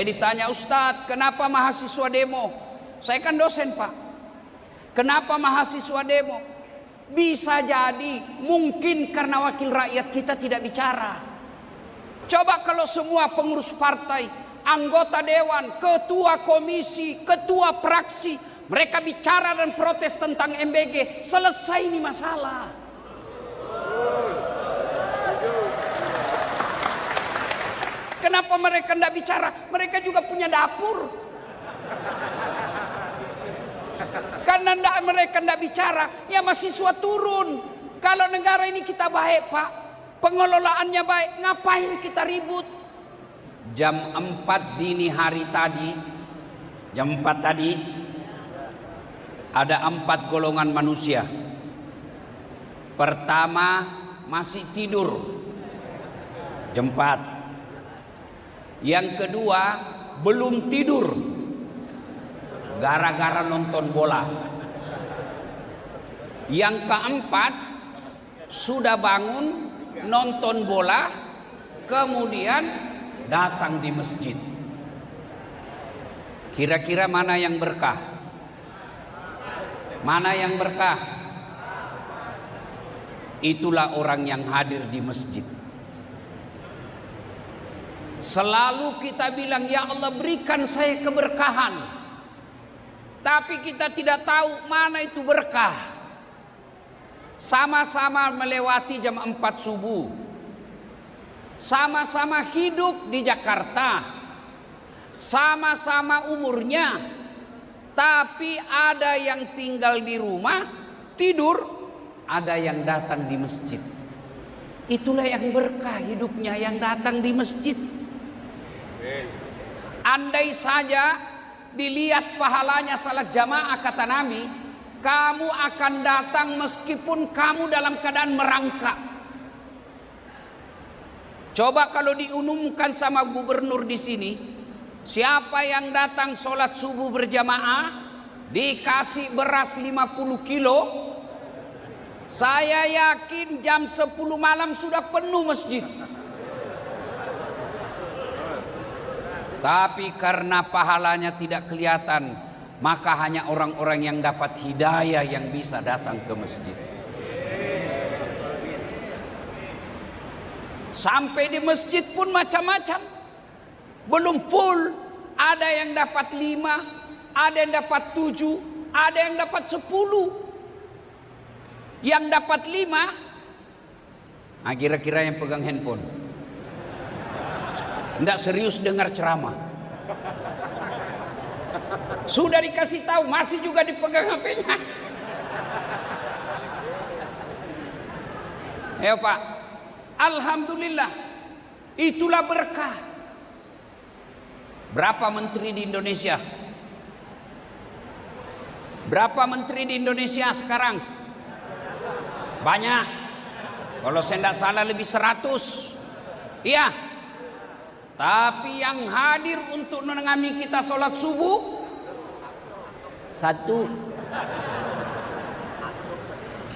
Saya ditanya, Ustadz, kenapa mahasiswa demo? Saya kan dosen, Pak. Kenapa mahasiswa demo? Bisa jadi mungkin karena wakil rakyat kita tidak bicara. Coba kalau semua pengurus partai, anggota dewan, ketua komisi, ketua fraksi, mereka bicara dan protes tentang MBG, selesai ini masalah. Kenapa mereka tidak bicara? Mereka juga punya dapur. Karena mereka tidak bicara, ya mahasiswa turun. Kalau negara ini kita baik, Pak, pengelolaannya baik, ngapain kita ribut? Jam 4 dini hari tadi, jam 4 tadi, ada 4 golongan manusia. Pertama, masih tidur, jam 4. Yang kedua, belum tidur, gara-gara nonton bola. Yang keempat, sudah bangun nonton bola, kemudian datang di masjid. Kira-kira mana yang berkah? Mana yang berkah? Itulah orang yang hadir di masjid. Selalu kita bilang, ya Allah berikan saya keberkahan. Tapi kita tidak tahu mana itu berkah. Sama-sama melewati jam 4 subuh. Sama-sama hidup di Jakarta. Sama-sama umurnya. Tapi ada yang tinggal di rumah, tidur. Ada yang datang di masjid. Itulah yang berkah hidupnya, yang datang di masjid. Andai saja dilihat pahalanya salat jamaah, kata Nabi, kamu akan datang meskipun kamu dalam keadaan merangkak. Coba kalau diumumkan sama gubernur di sini, siapa yang datang sholat subuh berjamaah dikasih beras 50 kilo, saya yakin jam 10 malam sudah penuh masjid. Tapi karena pahalanya tidak kelihatan, maka hanya orang-orang yang dapat hidayah yang bisa datang ke masjid. Sampai di masjid pun macam-macam. Belum full, ada yang dapat 5, ada yang dapat 7, ada yang dapat 10. Yang dapat 5, nah kira-kira yang pegang handphone, tidak serius dengar ceramah. Sudah dikasih tahu, masih juga dipegang HP-nya. Ya Pak, alhamdulillah, itulah berkah. Berapa menteri di Indonesia? Berapa menteri di Indonesia sekarang? Banyak. Kalau saya tidak salah lebih 100. Iya. Tapi yang hadir untuk menengahi kita sholat subuh 1.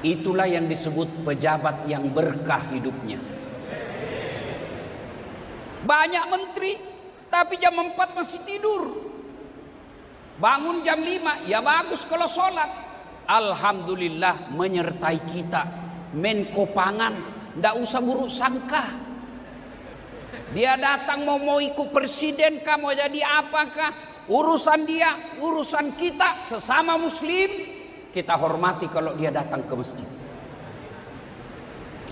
Itulah yang disebut pejabat yang berkah hidupnya. Banyak menteri, tapi jam 4 masih tidur. Bangun jam 5, ya bagus kalau sholat. Alhamdulillah menyertai kita. Menko Pangan, tidak usah buruk sangka. Dia datang mau ikut presiden kah, mau jadi apakah, urusan dia, urusan kita sesama muslim. Kita hormati kalau dia datang ke masjid.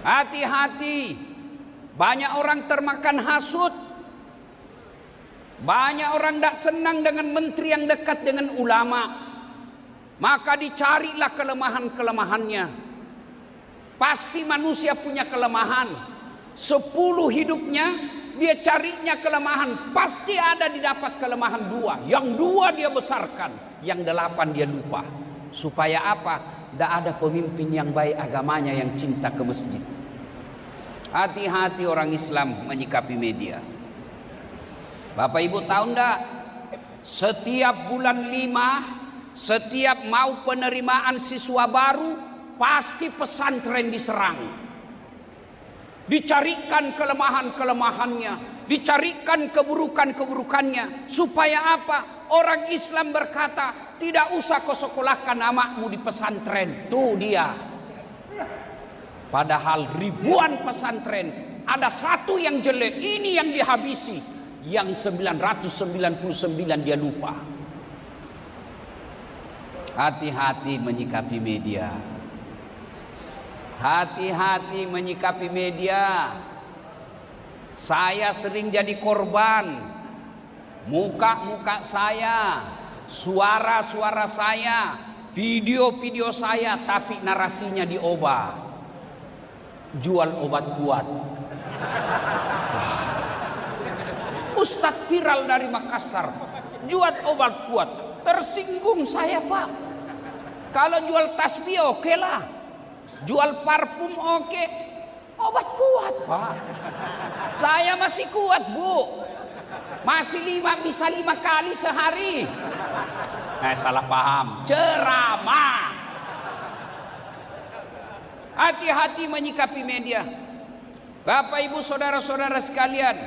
Hati-hati, banyak orang termakan hasut. Banyak orang tidak senang dengan menteri yang dekat dengan ulama. Maka dicarilah kelemahan-kelemahannya. Pasti manusia punya kelemahan. 10 hidupnya dia carinya kelemahan, pasti ada didapat kelemahan 2. Yang 2 dia besarkan, yang 8 dia lupa. Supaya apa? Tidak ada pemimpin yang baik agamanya yang cinta ke masjid. Hati-hati orang Islam menyikapi media. Bapak Ibu tahu enggak? Setiap bulan 5, setiap mau penerimaan siswa baru, pasti pesantren diserang. Dicarikan kelemahan-kelemahannya, dicarikan keburukan-keburukannya. Supaya apa? Orang Islam berkata, tidak usah kau sekolahkan anakmu di pesantren. Tuh dia. Padahal ribuan pesantren, ada satu yang jelek, ini yang dihabisi. Yang 999 dia lupa. Hati-hati menyikapi media. Hati-hati menyikapi media. Saya sering jadi korban. Muka-muka saya, suara-suara saya, video-video saya, tapi narasinya diubah. Jual obat kuat. Ustadz viral dari Makassar, jual obat kuat. Tersinggung saya, Pak. Kalau jual tasbih oke lah. Jual parfum oke. Obat kuat, Pak. Saya masih kuat, Bu. Masih bisa 5 kali sehari. Salah paham. Ceramah. Hati-hati menyikapi media. Bapak, Ibu, saudara-saudara sekalian,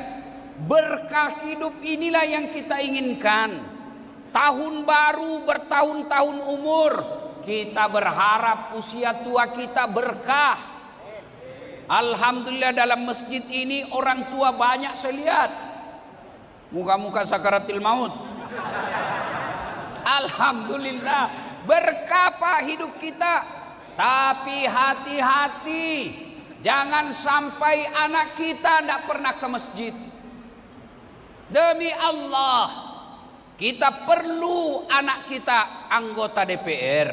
berkah hidup inilah yang kita inginkan. Tahun baru, bertahun-tahun umur, kita berharap usia tua kita berkah. Alhamdulillah dalam masjid ini orang tua banyak saya lihat. Muka-muka sakaratil maut. Alhamdulillah berkah Pak hidup kita. Tapi hati-hati, jangan sampai anak kita tidak pernah ke masjid. Demi Allah, kita perlu anak kita anggota DPR.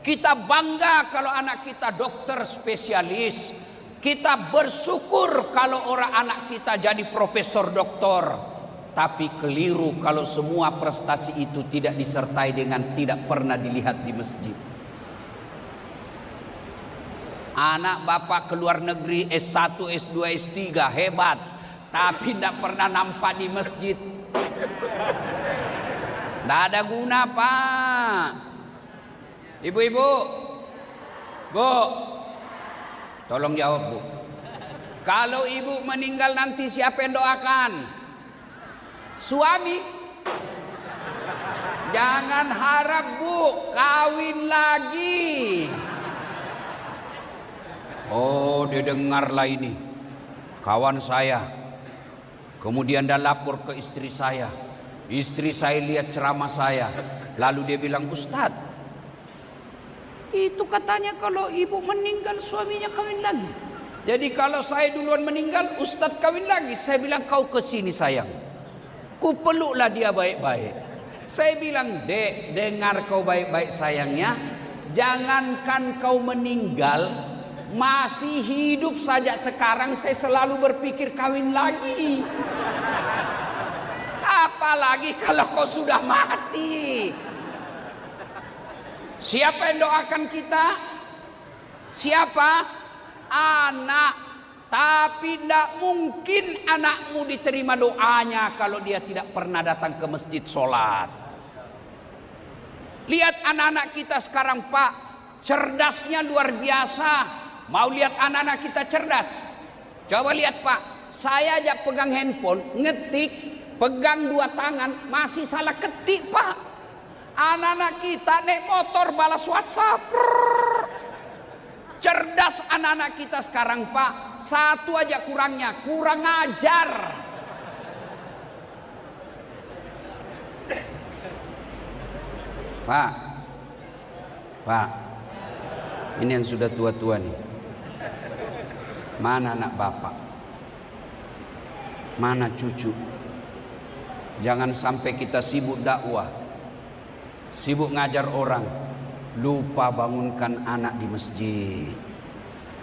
Kita bangga kalau anak kita dokter spesialis. Kita bersyukur kalau orang anak kita jadi profesor doktor. Tapi keliru kalau semua prestasi itu tidak disertai dengan tidak pernah dilihat di masjid. Anak bapak ke luar negeri S1, S2, S3 hebat, tapi tidak pernah nampak di masjid. Tidak ada guna, Pak. Ibu-ibu, Bu, tolong jawab, Bu. Kalau ibu meninggal nanti siapa yang doakan? Suami. Jangan harap, Bu, kawin lagi. Oh, dia dengarlah ini. Kawan saya. Kemudian dia lapor ke istri saya. Istri saya lihat ceramah saya. Lalu dia bilang, Ustadz, itu katanya kalau ibu meninggal suaminya kawin lagi. Jadi kalau saya duluan meninggal, Ustadz kawin lagi. Saya bilang, kau kesini sayang. Ku peluklah dia baik-baik. Saya bilang, Dek, dengar kau baik-baik sayangnya. Jangankan kau meninggal, masih hidup saja sekarang saya selalu berpikir kawin lagi. Apalagi kalau kau sudah mati. Siapa yang doakan kita? Siapa? Anak. Tapi tidak mungkin anakmu diterima doanya kalau dia tidak pernah datang ke masjid sholat. Lihat anak-anak kita sekarang, Pak. Cerdasnya luar biasa. Mau lihat anak-anak kita cerdas? Coba lihat, Pak. Saya aja pegang handphone, ngetik, pegang 2 tangan, masih salah ketik, Pak. Anak-anak kita naik motor balas WhatsApp. Cerdas anak-anak kita sekarang, Pak. Satu aja kurangnya, kurang ajar. Pak, ini yang sudah tua-tua nih. Mana anak bapak? Mana cucu? Jangan sampai kita sibuk dakwah, sibuk ngajar orang, lupa bangunkan anak di masjid.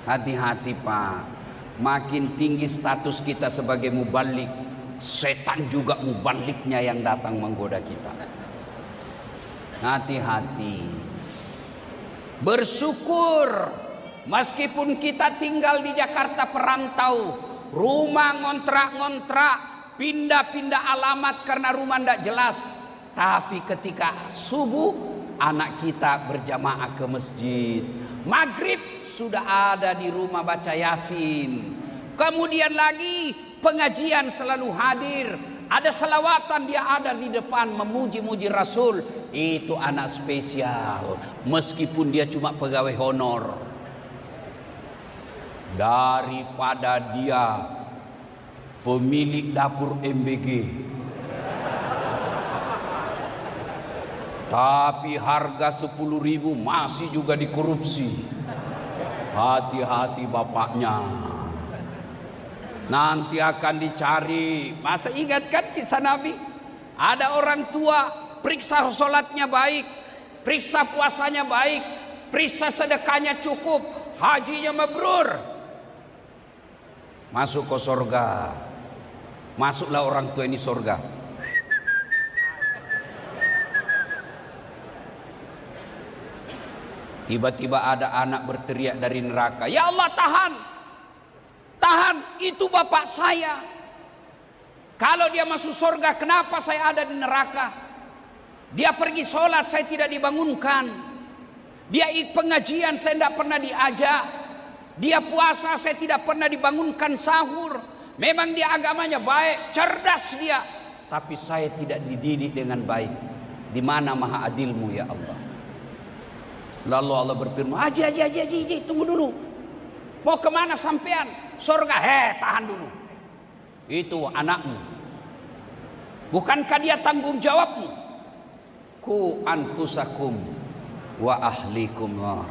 Hati-hati, Pak. Makin tinggi status kita sebagai mubalik, setan juga mubaliknya yang datang menggoda kita. Hati-hati. Bersyukur meskipun kita tinggal di Jakarta perantau, rumah ngontrak-ngontrak, pindah-pindah alamat karena rumah tidak jelas. Tapi ketika subuh anak kita berjamaah ke masjid, maghrib sudah ada di rumah baca Yasin, Kemudian lagi pengajian selalu hadir. Ada selawatan, dia ada di depan memuji-muji Rasul. Itu anak spesial, meskipun dia cuma pegawai honor. Daripada dia pemilik dapur MBG, tapi harga 10.000 masih juga dikorupsi. Hati-hati bapaknya, nanti akan dicari. Masa ingat kan kisah Nabi? Ada orang tua, periksa sholatnya baik, periksa puasanya baik, periksa sedekahnya cukup, hajinya mabrur, masuk ke surga. Masuklah orang tua ini surga. Tiba-tiba ada anak berteriak dari neraka, "Ya Allah, tahan! Tahan, itu bapak saya. Kalau dia masuk surga, kenapa saya ada di neraka? Dia pergi sholat, saya tidak dibangunkan. Dia ikut pengajian, saya tidak pernah diajak. Dia puasa, saya tidak pernah dibangunkan sahur. Memang dia agamanya baik, cerdas dia, tapi saya tidak dididik dengan baik. Di mana maha adilmu ya Allah?" Lalu Allah berfirman, Haji, tunggu dulu. Mau kemana sampean? Surga. Tahan dulu. Itu anakmu. Bukankah dia tanggung jawabmu? Ku anfusakum wa ahlikum nar.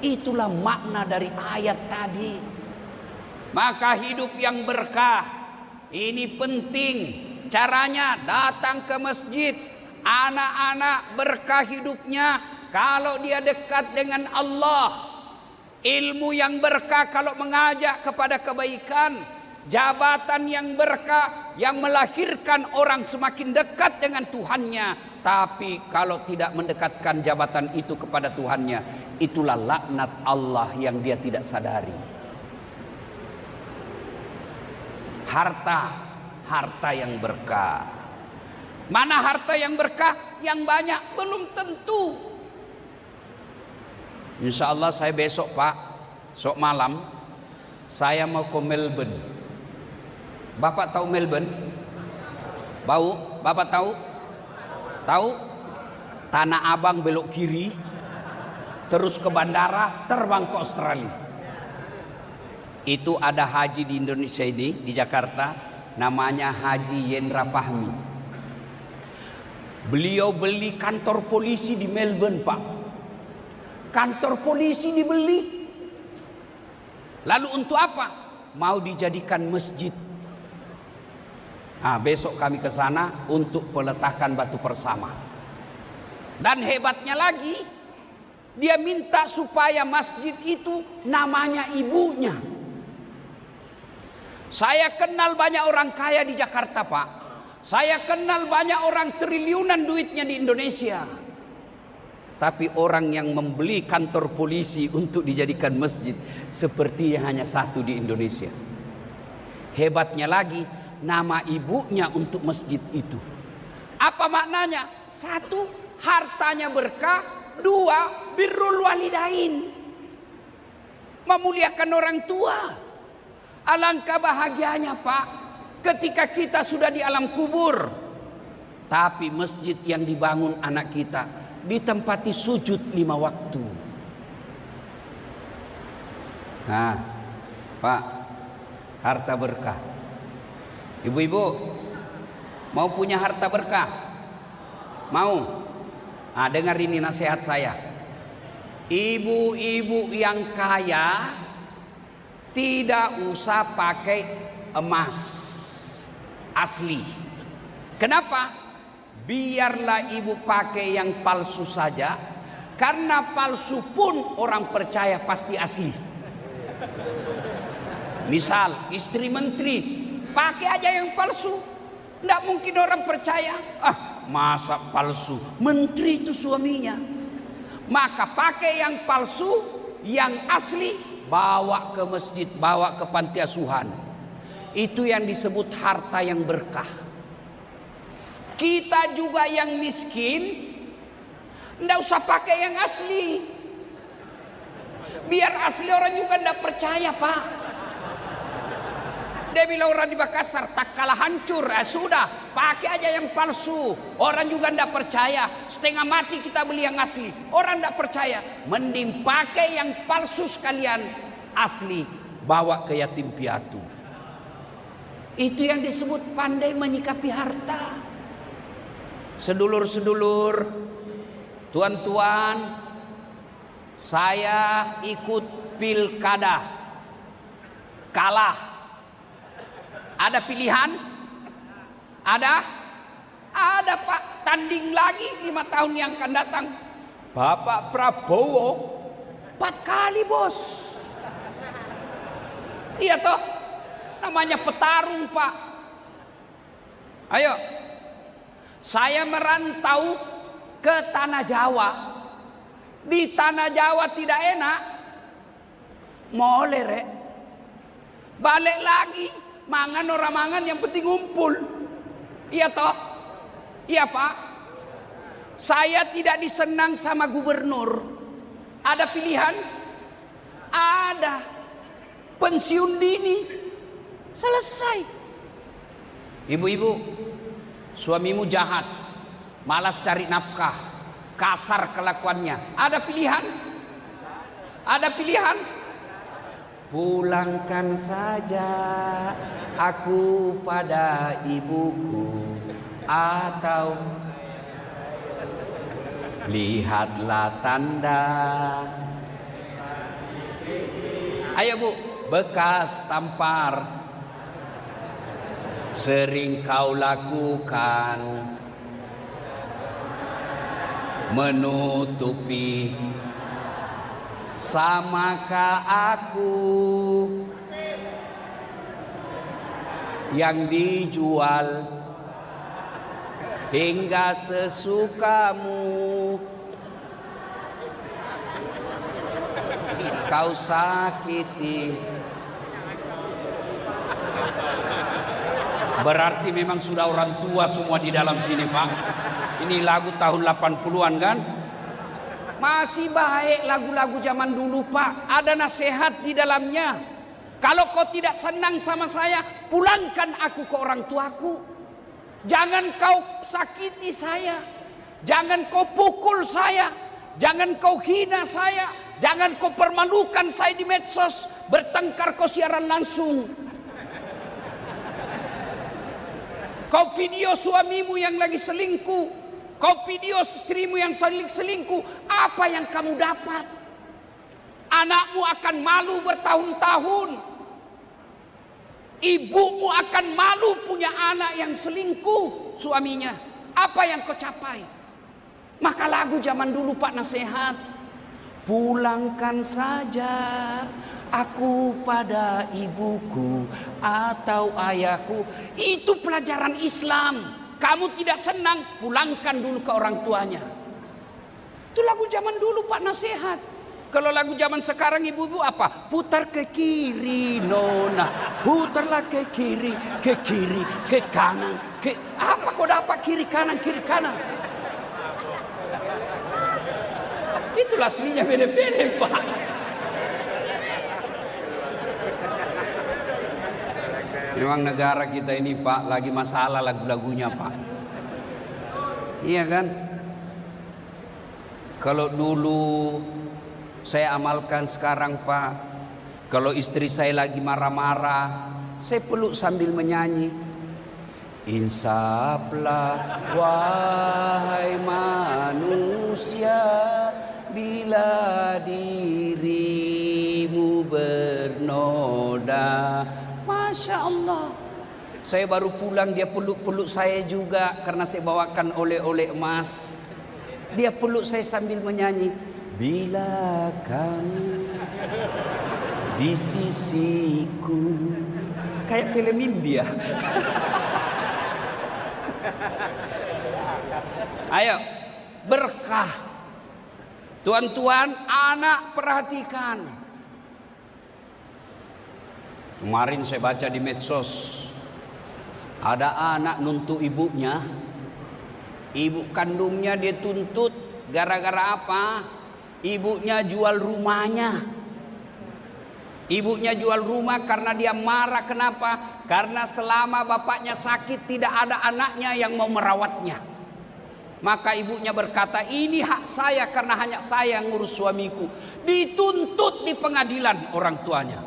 Itulah makna dari ayat tadi. Maka hidup yang berkah ini penting. Caranya datang ke masjid. Anak-anak berkah hidupnya kalau dia dekat dengan Allah. Ilmu yang berkah kalau mengajak kepada kebaikan. Jabatan yang berkah yang melahirkan orang semakin dekat dengan Tuhannya. Tapi kalau tidak mendekatkan jabatan itu kepada Tuhannya, itulah laknat Allah yang dia tidak sadari. Harta yang berkah. Mana harta yang berkah? Yang banyak belum tentu. Insya Allah saya besok Pak, sok malam saya mau ke Melbourne. Bapak tahu Melbourne? Bau? Bapak tahu? Tahu? Tanah Abang belok kiri, terus ke bandara, terbang ke Australia. Itu ada haji di Indonesia ini, di Jakarta, namanya Haji Yendra Fahmi. Beliau beli kantor polisi di Melbourne Pak. Kantor polisi dibeli. Lalu untuk apa? Mau dijadikan masjid. Nah, besok kami ke sana untuk peletakan batu persama. Dan hebatnya lagi, dia minta supaya masjid itu namanya ibunya. Saya kenal banyak orang kaya di Jakarta Pak. Saya kenal banyak orang triliunan duitnya di Indonesia. Tapi orang yang membeli kantor polisi untuk dijadikan masjid sepertinya hanya satu di Indonesia. Hebatnya lagi, nama ibunya untuk masjid itu. Apa maknanya? Satu, hartanya berkah. Dua, birrul walidain, memuliakan orang tua. Alangkah bahagianya Pak, ketika kita sudah di alam kubur, tapi masjid yang dibangun anak kita ditempati sujud 5 waktu. Nah, Pak, harta berkah. Ibu-ibu mau punya harta berkah? Mau? Nah, dengar ini nasihat saya. Ibu-ibu yang kaya tidak usah pakai emas asli. Kenapa? Biarlah ibu pakai yang palsu saja, karena palsu pun orang percaya pasti asli. Misal istri menteri, pakai aja yang palsu, tidak mungkin orang percaya. Masa palsu? Menteri itu suaminya. Maka pakai yang palsu, yang asli bawa ke masjid, bawa ke panti asuhan. Itu yang disebut harta yang berkah. Kita juga yang miskin, tidak usah pakai yang asli. Biar asli orang juga tidak percaya Pak. Dia bilang orang di Makassar tak kalah hancur. Sudah, pakai aja yang palsu. Orang juga tidak percaya. Setengah mati kita beli yang asli. Orang tidak percaya. Mending pakai yang palsu sekalian. Asli, bawa ke yatim piatu. Itu yang disebut pandai menyikapi harta. Sedulur-sedulur, tuan-tuan, saya ikut pilkada, kalah. Ada pilihan? Ada Pak. Tanding lagi 5 tahun yang akan datang. Bapak Prabowo 4 kali bos. Iya toh, namanya petarung Pak. Ayo, saya merantau ke Tanah Jawa. Di Tanah Jawa tidak enak, molek rek. Balik lagi, mangan orang mangan yang penting ngumpul. Iya toh? Iya Pak. Saya tidak disenang sama gubernur. Ada pilihan? Ada. Pensiun dini. Selesai. Ibu-ibu, suamimu jahat, malas cari nafkah, kasar kelakuannya. Ada pilihan? Ada pilihan? Pulangkan saja aku pada ibuku, atau lihatlah tanda. Ayo Bu, bekas tampar sering kau lakukan, menutupi. Samakah aku yang dijual hingga sesukamu? Kau sakiti. Berarti memang sudah orang tua semua di dalam sini Pak. Ini lagu tahun 80-an kan? Masih baik lagu-lagu zaman dulu Pak. Ada nasihat di dalamnya. Kalau kau tidak senang sama saya, pulangkan aku ke orang tuaku. Jangan kau sakiti saya. Jangan kau pukul saya. Jangan kau hina saya. Jangan kau permalukan saya di medsos. Bertengkar kau siaran langsung. Kau video suamimu yang lagi selingkuh. Kau video istrimu yang selingkuh. Apa yang kamu dapat? Anakmu akan malu bertahun-tahun. Ibumu akan malu punya anak yang selingkuh suaminya. Apa yang kau capai? Maka lagu zaman dulu Pak nasihat. Pulangkan saja aku pada ibuku atau ayahku. Itu pelajaran Islam. Kamu tidak senang, pulangkan dulu ke orang tuanya. Itu lagu zaman dulu Pak nasihat. Kalau lagu zaman sekarang ibu-ibu apa? Putar ke kiri nona, putarlah ke kiri, ke kanan, ke apa kau dapat kiri kanan. Itulah aslinya beda-beda Pak. Memang negara kita ini Pak lagi masalah lagu-lagunya Pak. Iya kan? Kalau dulu saya amalkan sekarang Pak. Kalau istri saya lagi marah-marah, saya peluk sambil menyanyi. Insaflah wahai manusia, bila dirimu bernoda. Masya Allah. Saya baru pulang, dia peluk-peluk saya juga karena saya bawakan oleh-oleh emas. Dia peluk saya sambil menyanyi. Bila kamu di sisiku. Kayak film India. Ayo, berkah. Tuan-tuan, anak perhatikan. Kemarin saya baca di medsos, ada anak nuntut ibunya. Ibu kandungnya dia tuntut gara-gara apa? Ibunya jual rumahnya. Ibunya jual rumah karena dia marah. Kenapa? Karena selama bapaknya sakit tidak ada anaknya yang mau merawatnya. Maka ibunya berkata, ini hak saya karena hanya saya yang ngurus suamiku. Dituntut di pengadilan orang tuanya.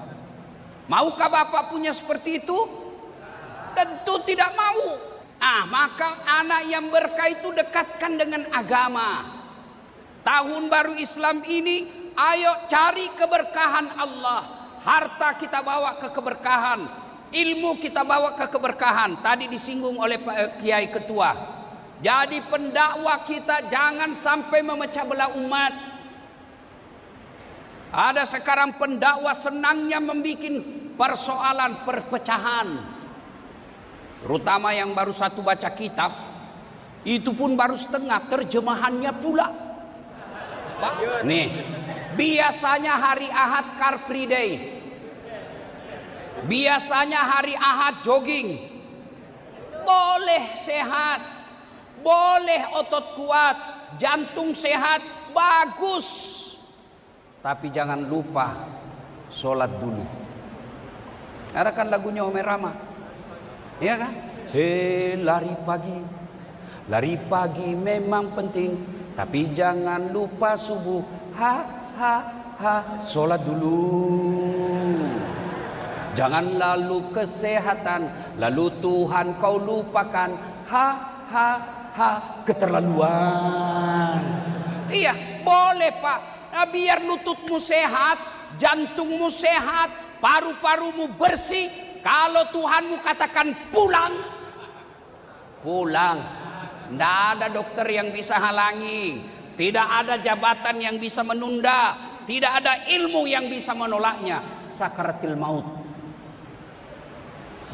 Maukah bapak punya seperti itu? Tentu tidak mau. Maka anak yang berkah itu dekatkan dengan agama. Tahun baru Islam ini, ayo cari keberkahan Allah. Harta kita bawa ke keberkahan, ilmu kita bawa ke keberkahan. Tadi disinggung oleh Pak Kiai Ketua. Jadi pendakwah kita jangan sampai memecah belah umat. Ada sekarang pendakwah senangnya membuat persoalan perpecahan. Terutama yang baru satu baca kitab, itu pun baru setengah, terjemahannya pula. Nih, biasanya hari Ahad Car Free Day. Biasanya hari Ahad jogging. Boleh sehat, boleh otot kuat, jantung sehat, bagus. Tapi jangan lupa sholat dulu. Ada kan lagunya Ome Rama, iya kan? Hei lari pagi memang penting, tapi jangan lupa subuh. Sholat dulu. Jangan lalu kesehatan, lalu Tuhan kau lupakan. Keterlaluan. Iya, boleh Pak. Nah, biar lututmu sehat, jantungmu sehat, paru-parumu bersih. Kalau Tuhanmu katakan pulang, pulang. Tidak ada dokter yang bisa halangi. Tidak ada jabatan yang bisa menunda. Tidak ada ilmu yang bisa menolaknya. Sakaratil maut.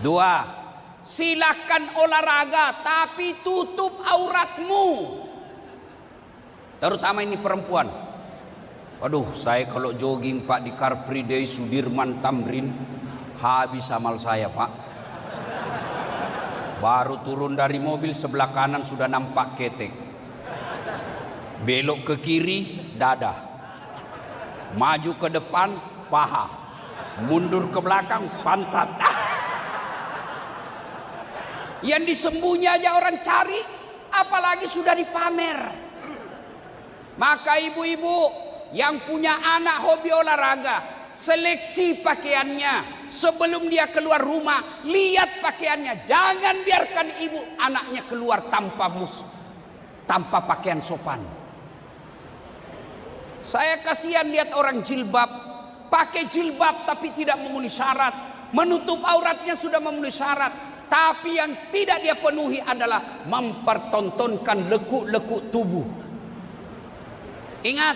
2. Silakan olahraga, tapi tutup auratmu. Terutama ini perempuan. Waduh, saya kalau jogging Pak di Car Free Day Sudirman Tamrin, habis amal saya Pak. Baru turun dari mobil sebelah kanan sudah nampak ketek. Belok ke kiri dada. Maju ke depan paha. Mundur ke belakang pantat. Yang disembunyi aja orang cari, apalagi sudah dipamer. Maka ibu-ibu yang punya anak hobi olahraga, seleksi pakaiannya sebelum dia keluar rumah. Lihat pakaiannya, jangan biarkan ibu anaknya keluar tanpa pakaian sopan. Saya kasihan lihat orang jilbab, pakai jilbab tapi tidak memenuhi syarat, menutup auratnya sudah memenuhi syarat. Tapi yang tidak dia penuhi adalah mempertontonkan lekuk-lekuk tubuh. Ingat,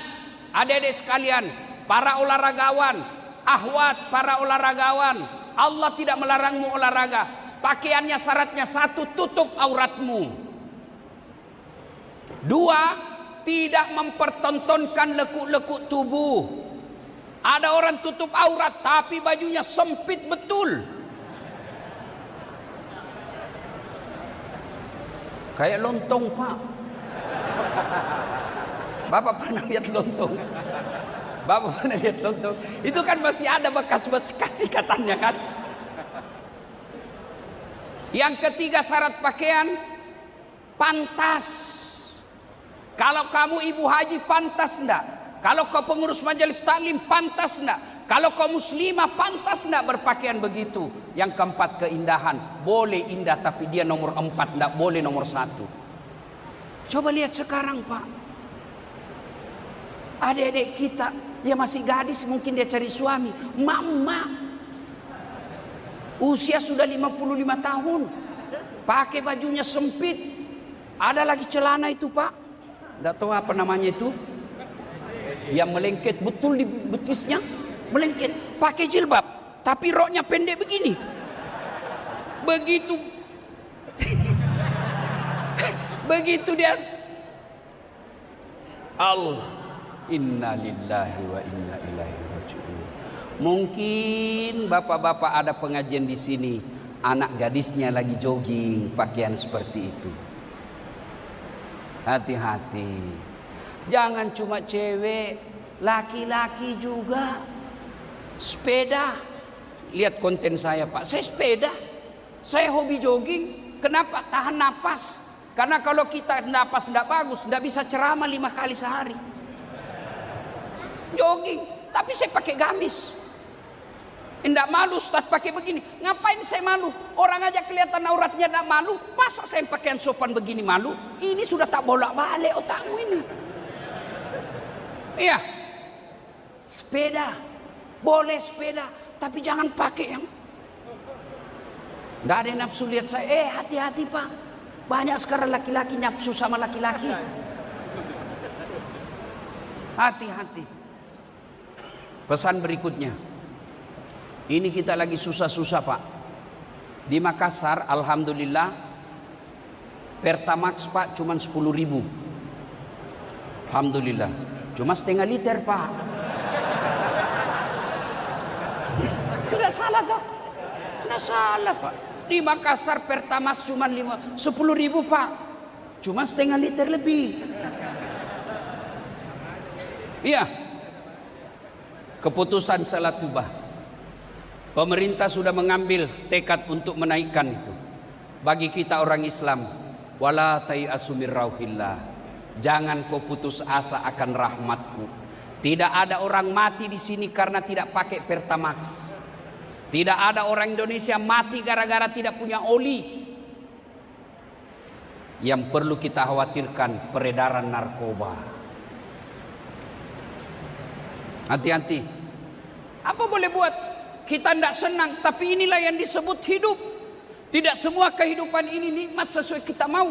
adik-adik sekalian, para olahragawan, ahwat para olahragawan, Allah tidak melarangmu olahraga. Pakaiannya syaratnya 1, tutup auratmu. 2, tidak mempertontonkan lekuk-lekuk tubuh. Ada orang tutup aurat tapi bajunya sempit betul. Kayak lontong Pak. Bapak pernah lihat lontong? Bapak pernah lihat lontong? Itu kan masih ada bekas-bekas ikatannya kan. Yang ketiga syarat pakaian, pantas. Kalau kamu ibu haji pantas enggak? Kalau kau pengurus majelis taklim pantas enggak? Kalau kau muslimah pantas enggak berpakaian begitu? Yang keempat keindahan. Boleh indah tapi dia nomor 4, enggak boleh nomor 1. Coba lihat sekarang Pak. Adik-adik kita, dia masih gadis mungkin dia cari suami. Mama usia sudah 55 tahun. Pakai bajunya sempit. Ada lagi celana itu Pak. Enggak tahu apa namanya itu. Yang melengket betul di betisnya. Melengket, pakai jilbab, tapi roknya pendek begini. Begitu, begitu dia. Allah, inna lillahi wa inna ilaihi raji'un. Mungkin bapak-bapak ada pengajian di sini, anak gadisnya lagi jogging, pakaian seperti itu. Hati-hati, jangan cuma cewek, laki-laki juga. Sepeda. Lihat konten saya Pak, saya sepeda. Saya hobi jogging. Kenapa? Tahan napas. Karena kalau kita napas tidak bagus, tidak bisa ceramah 5 kali sehari. Jogging, tapi saya pakai gamis. Tidak malu Ustaz pakai begini. Ngapain saya malu? Orang aja kelihatan auratnya tidak malu. Masa saya pakaian sopan begini malu? Ini sudah tak bolak-balik otakmu ini. Iya. Sepeda. Boleh sepeda. Tapi jangan pakai yang... Tidak ada yang nafsu lihat saya. Hati-hati Pak. Banyak sekarang laki-laki nafsu sama laki-laki. Hati-hati. Pesan berikutnya. Ini kita lagi susah-susah Pak. Di Makassar alhamdulillah Pertamax Pak cuma 10.000. Alhamdulillah. Cuma setengah liter Pak. Tidak salah toh? Tidak salah Pak. Di Makassar Pertamax cuma 10.000 Pak. Cuma setengah liter lebih. Iya. Keputusan salat subah. Pemerintah sudah mengambil tekad untuk menaikkan itu. Bagi kita orang Islam, wala tayasu mir rauhillah. Jangan kau putus asa akan rahmatku. Tidak ada orang mati di sini karena tidak pakai Pertamax. Tidak ada orang Indonesia mati gara-gara tidak punya oli. Yang perlu kita khawatirkan peredaran narkoba. Hati-hati. Apa boleh buat? Kita tidak senang, tapi inilah yang disebut hidup. Tidak semua kehidupan ini nikmat sesuai kita mau.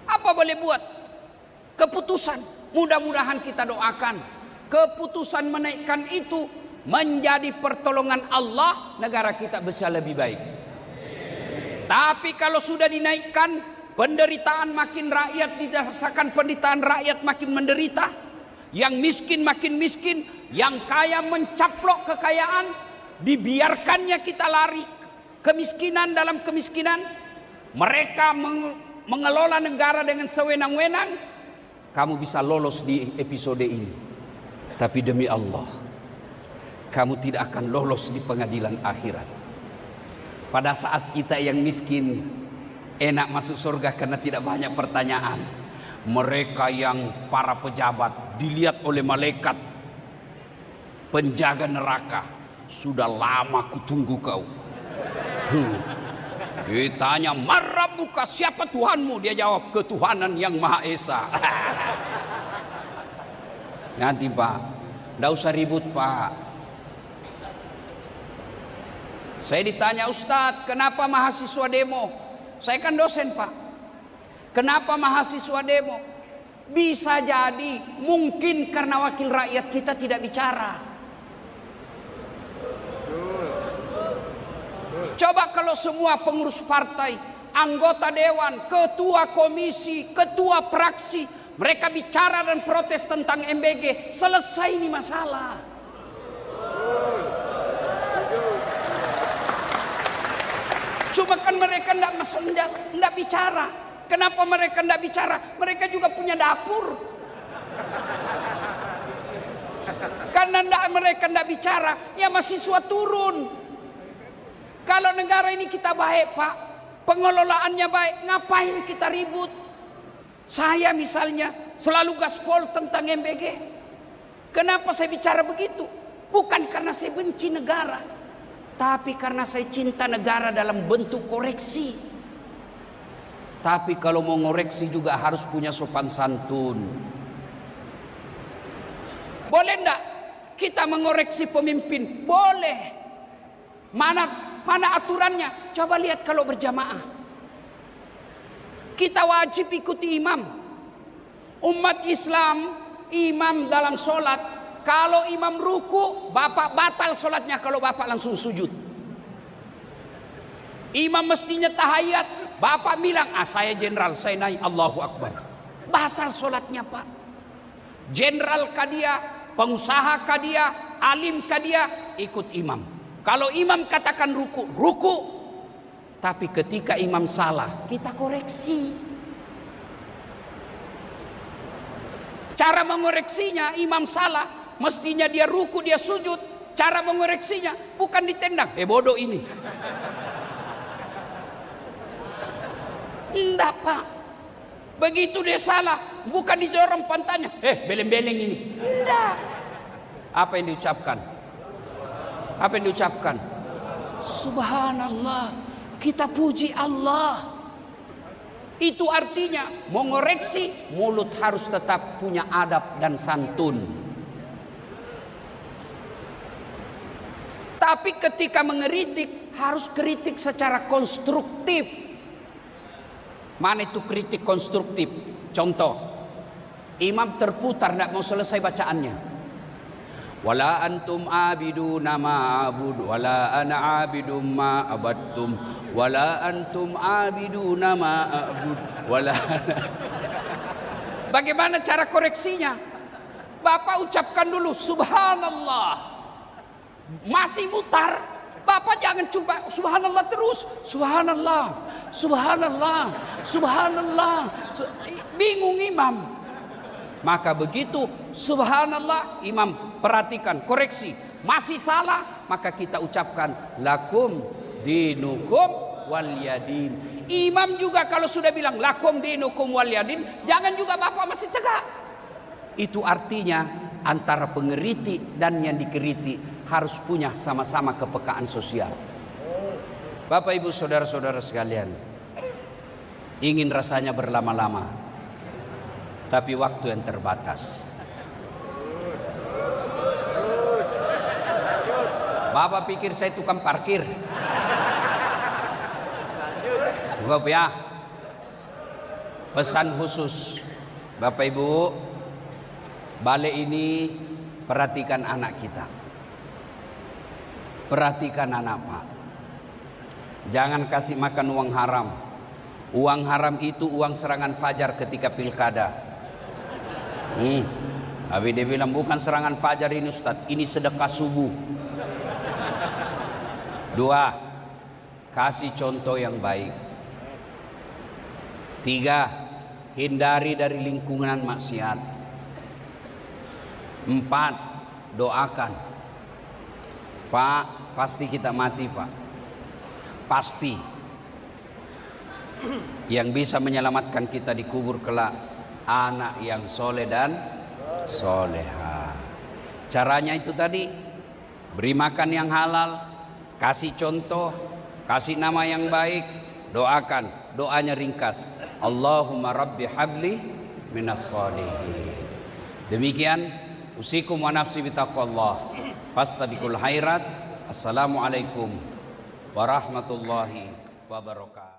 Apa boleh buat? Keputusan. Mudah-mudahan kita doakan. Keputusan menaikkan itu menjadi pertolongan Allah, negara kita bisa lebih baik. Tapi kalau sudah dinaikkan, penderitaan makin rakyat dirasakan, penderitaan rakyat makin menderita. Yang miskin makin miskin, yang kaya mencaplok kekayaan. Dibiarkannya kita lari kemiskinan dalam kemiskinan. Mereka mengelola negara dengan sewenang-wenang. Kamu bisa lolos di episode ini. Tapi demi Allah, kamu tidak akan lolos di pengadilan akhirat. Pada saat kita yang miskin enak masuk surga karena tidak banyak pertanyaan. Mereka yang para pejabat dilihat oleh malaikat penjaga neraka. Sudah lama kutunggu kau. Ditanya, "Marabbuka, siapa Tuhanmu?" Dia jawab, "Ketuhanan yang Maha Esa." Nanti Pak, tidak usah ribut Pak. Saya ditanya, "Ustadz, kenapa mahasiswa demo?" Saya kan dosen Pak. Kenapa mahasiswa demo? Bisa jadi mungkin karena wakil rakyat kita tidak bicara. Coba kalau semua pengurus partai, anggota dewan, ketua komisi, ketua fraksi, mereka bicara dan protes tentang MBG, selesai ini masalah. Cuma kan mereka tidak bicara. Kenapa mereka tidak bicara? Mereka juga punya dapur. Karena mereka tidak bicara, ya mahasiswa turun. Kalau negara ini kita baik Pak, pengelolaannya baik, ngapain kita ribut? Saya misalnya selalu gaspol tentang MBG. Kenapa saya bicara begitu? Bukan karena saya benci negara, tapi karena saya cinta negara dalam bentuk koreksi. Tapi kalau mau ngoreksi juga harus punya sopan santun. Boleh enggak kita mengoreksi pemimpin? Boleh. Mana aturannya? Coba lihat kalau berjamaah. Kita wajib ikuti imam. Umat Islam, imam dalam sholat. Kalau imam ruku, bapak batal sholatnya kalau bapak langsung sujud. Imam mestinya tahiyat, bapak bilang, saya jenderal, saya naik Allahu Akbar. Batal sholatnya Pak. Jenderal kah dia, pengusaha kah dia, alim kah dia, ikut imam. Kalau imam katakan ruku, ruku. Tapi ketika imam salah, kita koreksi. Cara mengoreksinya, imam salah, mestinya dia ruku, dia sujud. Cara mengoreksinya bukan ditendang. Bodoh ini. Enggak, Pak. Begitu dia salah, bukan didorong pantatnya. Beleng-beleng ini. Enggak. Apa yang diucapkan? Apa yang diucapkan? Subhanallah. Kita puji Allah. Itu artinya mengoreksi, mulut harus tetap punya adab dan santun. Tapi ketika mengeritik, harus kritik secara konstruktif. Mana itu kritik konstruktif? Contoh, imam terputar tidak mau selesai bacaannya. Wala antum abiduna ma abud wala ana abidum ma abadtum wala antum abiduna ma abud wala ana. Bagaimana cara koreksinya? Bapak ucapkan dulu subhanallah. Masih mutar, Bapak jangan coba subhanallah terus. Subhanallah, subhanallah, subhanallah. Bingung imam. Maka begitu subhanallah, imam perhatikan, koreksi. Masih salah, maka kita ucapkan lakum dinukum walyadin. Imam juga kalau sudah bilang lakum dinukum walyadin, jangan juga Bapak masih tegak. Itu artinya antara pengeriti dan yang dikeriti harus punya sama-sama kepekaan sosial. Bapak Ibu saudara-saudara sekalian, ingin rasanya berlama-lama, tapi waktu yang terbatas. Bapak pikir saya tukang parkir? Cukup ya. Pesan khusus Bapak Ibu, balik ini perhatikan anak kita. Perhatikan anak Pak. Jangan kasih makan uang haram. Uang haram itu uang serangan fajar ketika pilkada. Tapi dia bilang bukan serangan fajar ini Ustaz, ini sedekah subuh. 2. Kasih contoh yang baik. 3. Hindari dari lingkungan maksiat. 4. Doakan. Pak, pasti kita mati Pak. Pasti. Yang bisa menyelamatkan kita di kubur kelak anak yang soleh dan soleha. Caranya itu tadi, beri makan yang halal, kasih contoh, kasih nama yang baik, doakan. Doanya ringkas, Allahumma rabbi habli minas sholihin. Demikian usikum wa nafsi bitaqwallah. Fastabiqul khairat. Assalamualaikum warahmatullahi wabarakatuh.